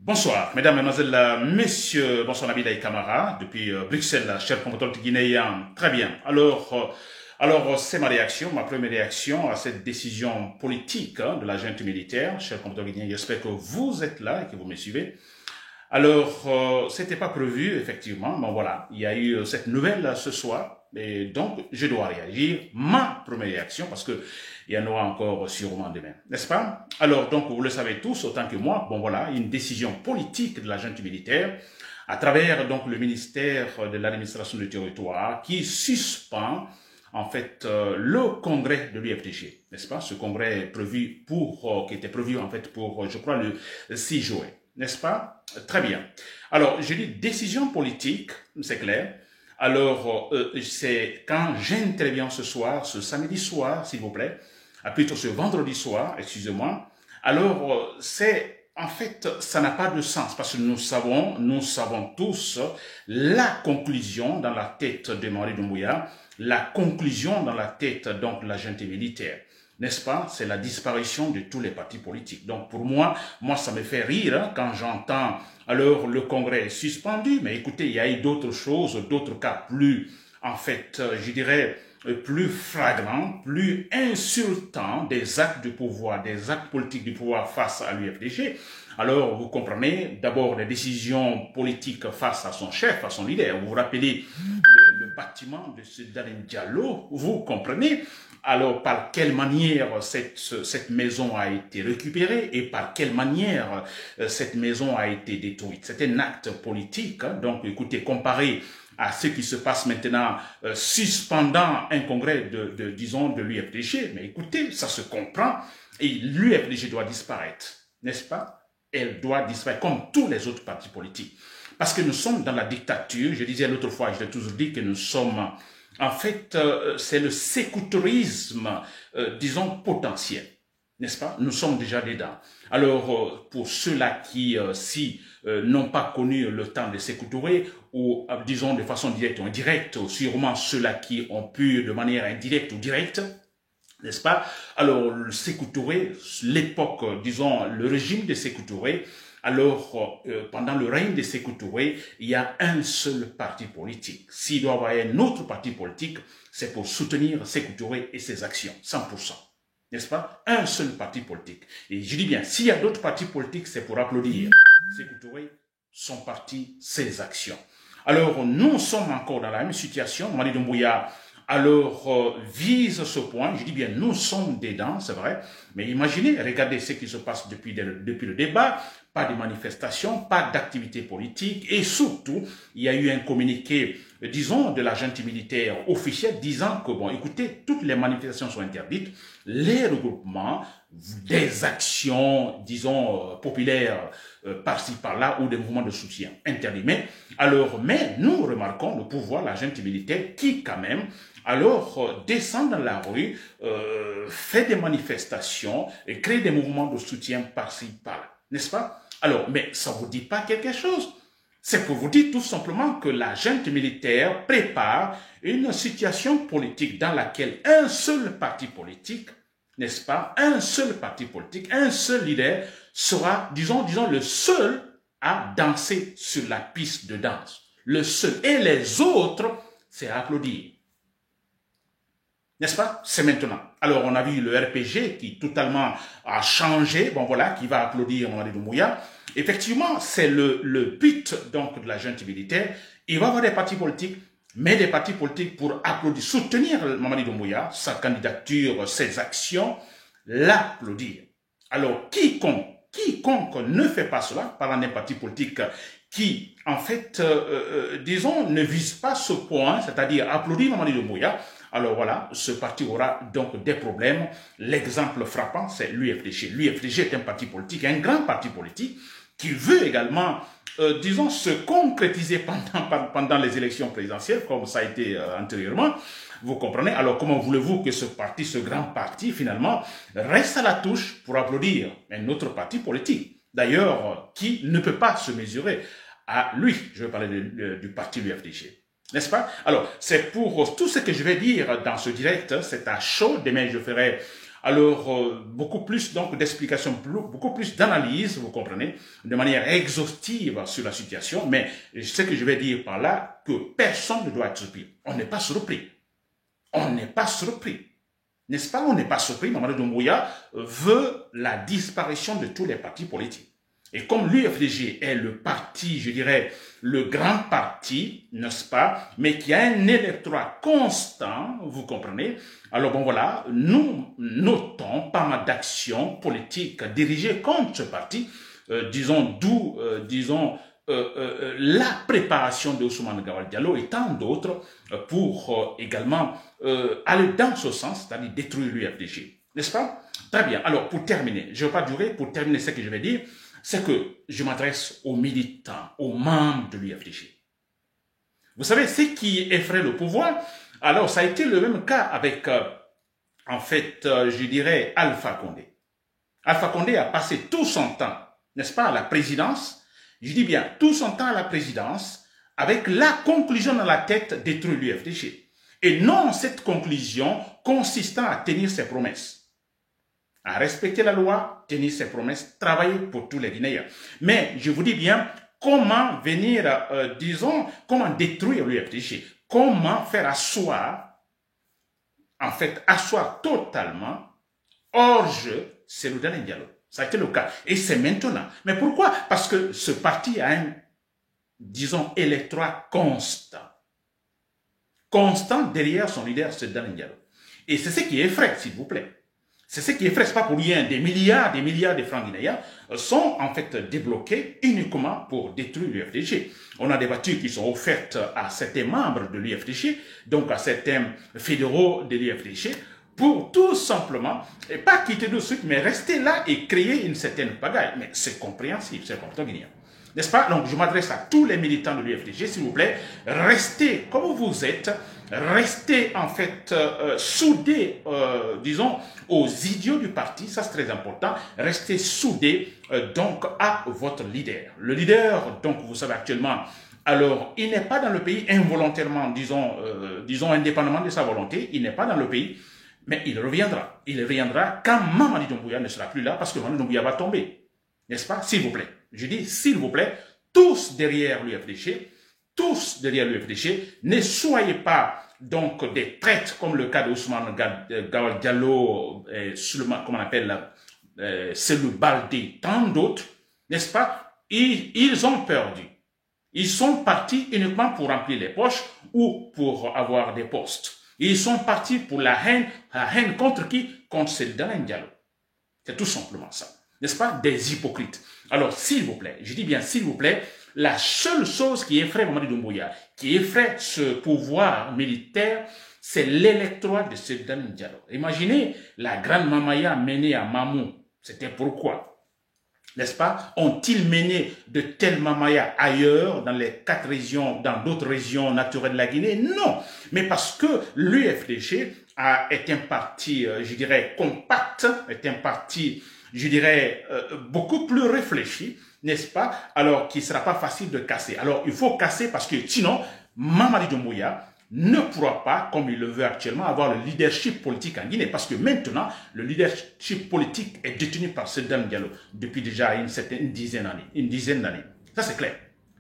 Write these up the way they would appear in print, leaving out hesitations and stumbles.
Bonsoir, mesdames, mesdemoiselles, messieurs, bonsoir Nabila et Camara, depuis Bruxelles, chers compatriotes guinéens. Très bien. Alors, c'est ma réaction, ma première réaction à cette décision politique de la junte militaire. Chers compatriotes guinéens, j'espère que vous êtes là et que vous me suivez. Alors, c'était pas prévu, effectivement, mais voilà, il y a eu cette nouvelle ce soir, et donc je dois réagir, ma première réaction, parce que il y en aura encore sûrement demain, n'est-ce pas? Alors, donc, vous le savez tous, autant que moi, bon voilà, une décision politique de la junte militaire, à travers donc le ministère de l'administration du territoire, qui suspend en fait le congrès de l'UFDG, n'est-ce pas? Ce congrès prévu qui était prévu en fait pour, je crois, le 6 juin. N'est-ce pas? Très bien. Alors, je dis décision politique, c'est clair. Alors, c'est quand j'interviens ce soir, ce samedi soir, s'il vous plaît, plutôt ce vendredi soir, excusez-moi. Alors, en fait, ça n'a pas de sens parce que nous savons tous la conclusion dans la tête de Mamadi Doumbouya, la conclusion dans la tête donc de la junte militaire. N'est-ce pas? C'est la disparition de tous les partis politiques. Donc pour moi, ça me fait rire hein, quand j'entends alors le Congrès est suspendu. Mais écoutez, il y a eu d'autres choses, d'autres cas plus, en fait, je dirais, plus flagrants, plus insultants des actes du pouvoir, des actes politiques du pouvoir face à l'UFDG. Alors, vous comprenez, d'abord les décisions politiques face à son chef, à son leader. Vous vous rappelez le bâtiment de ce Darin Diallo, vous comprenez. Alors, par quelle manière cette maison a été récupérée et par quelle manière cette maison a été détruite? C'est un acte politique. Hein. Donc, écoutez, comparé à ce qui se passe maintenant, suspendant un congrès disons, de l'UFDG, mais écoutez, ça se comprend et l'UFDG doit disparaître, n'est-ce pas? Elle doit disparaître comme tous les autres partis politiques. Parce que nous sommes dans la dictature, je disais l'autre fois, je l'ai toujours dit que nous sommes... En fait, c'est le sécoutourisme, disons, potentiel, n'est-ce pas? Nous sommes déjà dedans. Alors, pour ceux-là qui, n'ont pas connu le temps de s'écoutourer, ou disons de façon directe ou indirecte, ou sûrement ceux-là qui ont pu de manière indirecte ou directe, n'est-ce pas? Alors, le sécoutourer, l'époque, disons, le régime de sécoutourer, alors, pendant le règne de Sékou Touré, il y a un seul parti politique. S'il doit y avoir un autre parti politique, c'est pour soutenir Sékou Touré et ses actions, 100%. N'est-ce pas? Un seul parti politique. Et je dis bien, s'il y a d'autres partis politiques, c'est pour applaudir Sékou Touré, son parti, ses actions. Alors, nous sommes encore dans la même situation. Mamadi Doumbouya, alors, vise ce point. Je dis bien, nous sommes dedans, c'est vrai. Mais imaginez, regardez ce qui se passe depuis le débat. Pas de manifestations, pas d'activité politique et surtout, il y a eu un communiqué, disons, de la junte militaire officielle disant que, bon, écoutez, toutes les manifestations sont interdites, les regroupements, des actions, disons, populaires par-ci, par-là ou des mouvements de soutien interdits. Mais nous remarquons le pouvoir, la junte militaire qui, quand même, alors descend dans la rue, fait des manifestations et crée des mouvements de soutien par-ci, par-là. N'est-ce pas? Alors, mais ça ne vous dit pas quelque chose. C'est pour vous dire tout simplement que la junte militaire prépare une situation politique dans laquelle un seul parti politique, n'est-ce pas? Un seul parti politique, un seul leader sera, disons, le seul à danser sur la piste de danse. Le seul. Et les autres, c'est à applaudir. N'est-ce pas? C'est maintenant. Alors, on a vu le RPG qui totalement a changé, bon voilà, qui va applaudir Mamadi Doumbouya. Effectivement, c'est le but donc de la junte militaire. Il va y avoir des partis politiques, mais des partis politiques pour applaudir, soutenir Mamadi Doumbouya, sa candidature, ses actions, l'applaudir. Alors, quiconque ne fait pas cela, parlant d'un parti politique qui, en fait, disons, ne vise pas ce point, c'est-à-dire applaudir Mamadi Doumbouya, alors voilà, ce parti aura donc des problèmes. L'exemple frappant, c'est l'UFDG. L'UFDG est un parti politique, un grand parti politique, qui veut également, disons, se concrétiser pendant les élections présidentielles, comme ça a été antérieurement. Vous comprenez? Alors comment voulez-vous que ce parti, ce grand parti, finalement, reste à la touche pour applaudir un autre parti politique? D'ailleurs, qui ne peut pas se mesurer à lui. Je vais parler du parti l'UFDG. N'est-ce pas? Alors, c'est pour tout ce que je vais dire dans ce direct, c'est à chaud. Demain, je ferai Alors, beaucoup plus donc d'explications, beaucoup plus d'analyse, vous comprenez, de manière exhaustive sur la situation. Mais ce que je vais dire par là, que personne ne doit être surpris. On n'est pas surpris. On n'est pas surpris. N'est-ce pas? On n'est pas surpris. Mamadou Doumbouya veut la disparition de tous les partis politiques. Et comme l'UFDG est le parti, je dirais, le grand parti, n'est-ce pas, mais qui a un électorat constant, vous comprenez, alors bon voilà, nous notons pas mal d'actions politiques dirigées contre ce parti, disons, d'où, la préparation de Ousmane Gawal Diallo et tant d'autres pour également aller dans ce sens, c'est-à-dire détruire l'UFDG. N'est-ce pas? Très bien. Alors, pour terminer, je ne vais pas durer, pour terminer ce que je vais dire, c'est que je m'adresse aux militants, aux membres de l'UFDG. Vous savez, ce qui effraie le pouvoir, alors ça a été le même cas avec, en fait, je dirais, Alpha Condé. Alpha Condé a passé tout son temps, n'est-ce pas, à la présidence, je dis bien tout son temps à la présidence, avec la conclusion dans la tête détruire l'UFDG. Et non cette conclusion consistant à tenir ses promesses, à respecter la loi, tenir ses promesses, travailler pour tous les Guinéens. Mais je vous dis bien, comment venir, disons, comment détruire l'UFDG, comment faire asseoir, en fait, asseoir totalement, hors jeu, Cellou Dalein Diallo. Ça a été le cas. Et c'est maintenant. Mais pourquoi? Parce que ce parti a un, disons, électorat constant. Constant derrière son leader, Cellou Dalein Diallo. Et c'est ce qui effraie, s'il vous plaît. C'est ce qui effraie, c'est pas pour rien. Des milliards de francs guinéens sont en fait débloqués uniquement pour détruire l'UFDG. On a des voitures qui sont offertes à certains membres de l'UFDG, donc à certains fédéraux de l'UFDG, pour tout simplement, et pas quitter de suite, mais rester là et créer une certaine pagaille. Mais c'est compréhensible, c'est important guinéen. N'est-ce pas? Donc je m'adresse à tous les militants de l'UFDG, s'il vous plaît, restez comme vous êtes, restez en fait soudés, disons, aux idiots du parti, ça c'est très important, restez soudés donc à votre leader. Le leader, donc vous savez actuellement, alors il n'est pas dans le pays involontairement, disons indépendamment de sa volonté, il n'est pas dans le pays, mais il reviendra. Il reviendra quand Mamadi Doumbouya ne sera plus là, parce que Mamadi Doumbouya va tomber. N'est-ce pas? S'il vous plaît. Je dis, s'il vous plaît, tous derrière l'UFDG, ne soyez pas donc des traîtres comme le cas d'Ousmane Gawal Diallo, comment on appelle, Cellou Baldé, tant d'autres, n'est-ce pas? Ils ont perdu. Ils sont partis uniquement pour remplir les poches ou pour avoir des postes. Ils sont partis pour la haine contre qui? Contre Cellou Dalein Diallo. C'est tout simplement ça. N'est-ce pas? Des hypocrites. Alors, s'il vous plaît, je dis bien s'il vous plaît, la seule chose qui effraie Mamadi Doumbouya, qui effraie ce pouvoir militaire, c'est l'électorat de Cellou Dalein Diallo. Imaginez la grande mamaya menée à Mamou. C'était pourquoi? N'est-ce pas? Ont-ils mené de telles mamayas ailleurs, dans les 4 régions, dans d'autres régions naturelles de la Guinée? Non. Mais parce que l'UFDG est un parti, je dirais, compact, est un parti, je dirais, beaucoup plus réfléchi, n'est-ce pas? Alors, qui ne sera pas facile de casser. Alors, il faut casser parce que sinon, Mamadi Doumbouya ne pourra pas, comme il le veut actuellement, avoir le leadership politique en Guinée. Parce que maintenant, le leadership politique est détenu par Cellou Dalein Diallo depuis déjà une dizaine d'années. Ça, c'est clair.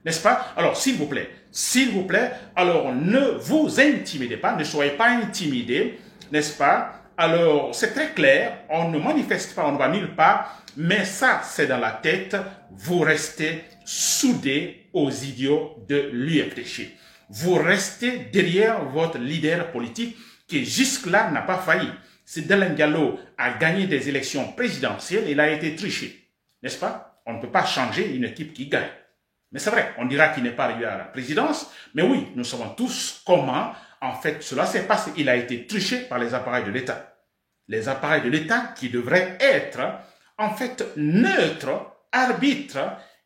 N'est-ce pas? Alors, s'il vous plaît, alors ne vous intimidez pas, ne soyez pas intimidés, n'est-ce pas? Alors, c'est très clair, on ne manifeste pas, on ne va nulle part, mais ça, c'est dans la tête, vous restez soudés aux idiots de l'UFDG. Vous restez derrière votre leader politique qui jusque-là n'a pas failli. Cellou Dalein Diallo a gagné des élections présidentielles, il a été triché, n'est-ce pas? On ne peut pas changer une équipe qui gagne. Mais c'est vrai, on dira qu'il n'est pas arrivé à la présidence, mais oui, nous savons tous comment, en fait, cela s'est passé. Il a été triché par les appareils de l'État. Les appareils de l'État qui devraient être, en fait, neutres, arbitres,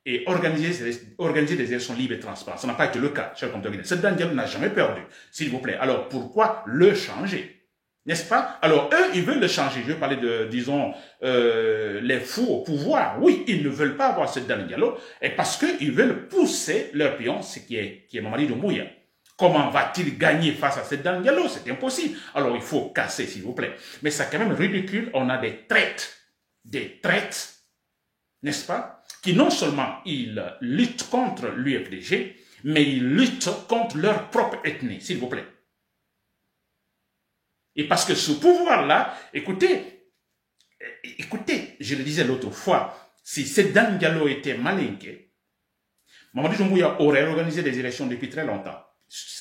et organiser des élections libres et transparentes. Ça n'a pas été le cas, cher compteur guinéen. Cellou Dalein Diallo n'a jamais perdu, s'il vous plaît. Alors, pourquoi le changer? N'est-ce pas? Alors, eux, ils veulent le changer. Je vais parler de, disons, les fous au pouvoir. Oui, ils ne veulent pas avoir Cellou Dalein Diallo, et parce qu'ils veulent pousser leur pion, ce qui est Mamadi Doumbouya. Comment va-t-il gagner face à cette Dame Diallo? C'est impossible. Alors il faut casser, s'il vous plaît. Mais c'est quand même ridicule. On a des traites, n'est-ce pas, qui non seulement ils luttent contre l'UFDG, mais ils luttent contre leur propre ethnie, s'il vous plaît. Et parce que ce pouvoir-là, écoutez, je le disais l'autre fois, si cette Dame Diallo était malinquée, Mamadi Doumbouya aurait organisé des élections depuis très longtemps.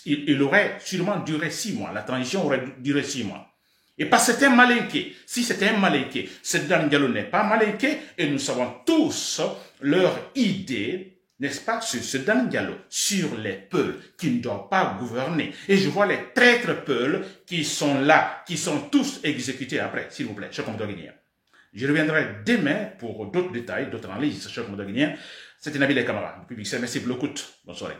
Il aurait sûrement duré 6 mois. La transition aurait duré 6 mois. Et parce que c'était un malinqué. Si c'était un malinqué, cette Dame Diallo n'est pas malinqué et nous savons tous leur idée, n'est-ce pas, sur ce Dame Diallo, sur les Peuls qui ne doivent pas gouverner. Et je vois les traîtres Peuls qui sont là, qui sont tous exécutés après, s'il vous plaît, chers compatriotes guinéens. Je reviendrai demain pour d'autres détails, d'autres analyses, chers compatriotes guinéens. C'était Nabil et Camara, depuis Bruxelles. Merci pour l'écoute. Bonne soirée.